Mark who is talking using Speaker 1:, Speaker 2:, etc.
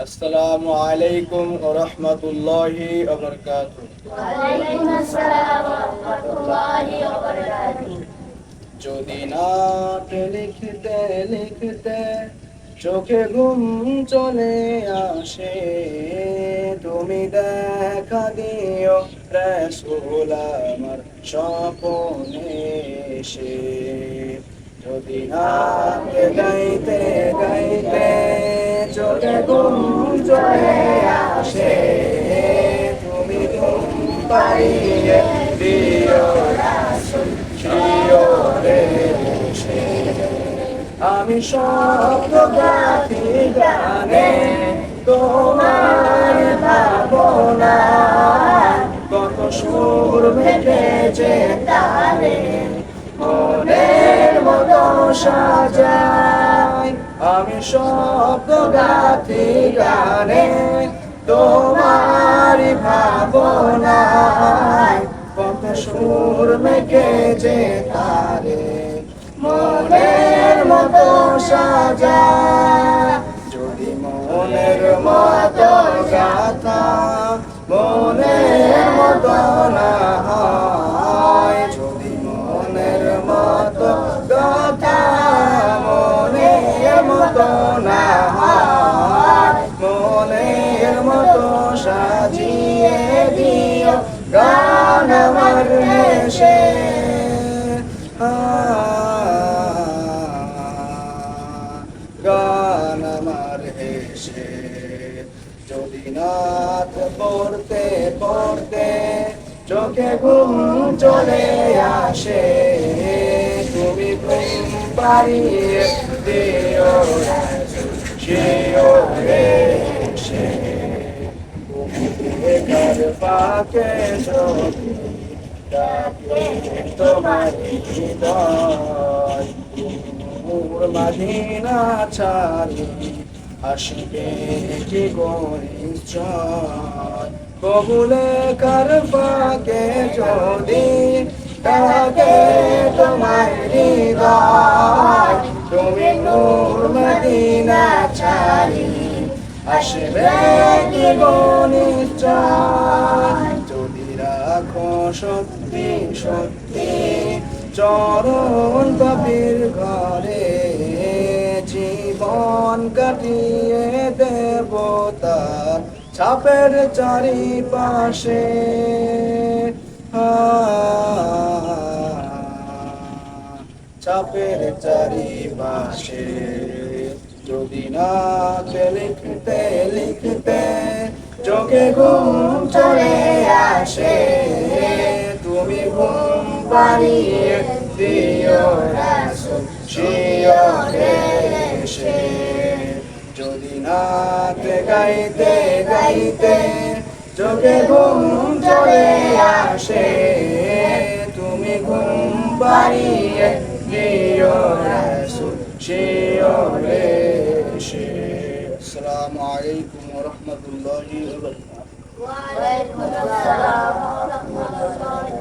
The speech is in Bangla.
Speaker 1: আসসালামু আলাইকুম ওয়া রাহমাতুল্লাহি ওয়া বারাকাতুহু।
Speaker 2: ওয়ালাইকুম আসসালাম ওয়া রাহমাতুল্লাহি ওয়া বারাকাতুহু।
Speaker 1: যদি নাত লিখতে লিখতে চোখে ঘুম চলে আসে, তুমি দেখা দিও রাসূল আমার স্বপনে এসে। যদি নাত গাইতে গাইতে চোখে ঘুম চলে আসে, তুমি ঘুম পাড়িয়ে দিও রাসূল শিয়রে এসে। আমি শব্দ গাথি গানে তোমার ভাবনা, কত সুর ভেঙেছে তারে মনের মতো সাজাই। আমি শব্দ গাথি গানে তোমার ভাবনায়, কত সুর মেখেছে তারে মনের মতো সাজায়। যদি মনের মতো গাথা মনের মতো না হয়, যদি মনের মতো গাথা মনের মতো না হয়, মনের মতো সাজিয়ে দিও গান আমার হেসে। গান আমার হেসে। যদি নাত পড়তে পড়তে চোখে ঘুম চলে আসে, তুমি ঘুম পাড়িয়ে দিও রাসূল শিয়রে এসে। ঘুমের ফাঁকে যদি ডাকে তোমার হৃদয়, নূর মদিনা ছাড়ি আসবে কি গো নিশ্চয়। কবুলে কার ফাঁকে যদি ডাকে তোমার হৃদয়, তুমি নূর মদিনা ছাড়ি আসবে কি গো নিশ্চয়। যদি রাখো সত্যি সত্যি চরণ পাপীর ঘরে, জীবন কাটিয়ে দেব তার ছাপের চারিপাশে। ছাপের চারিপাশে। যদি নাত লিখতে লিখতে চোখে ঘুম চলে আসে, তুমি ঘুম পাড়িয়ে দিও রাসূল শিয়রে এসে। যদি নাত গাইতে গাইতে চোখে ঘুম চলে আসে, তুমি ঘুম পাড়িয়ে দিও রাসূল শিয়রে এসে। আসসালামু আলাইকুম ওয়া রাহমাতুল্লাহি ওয়া বারাকাতুহু।
Speaker 2: ওয়ালাইকুম আসসালাম ওয়া রাহমাতুল্লাহি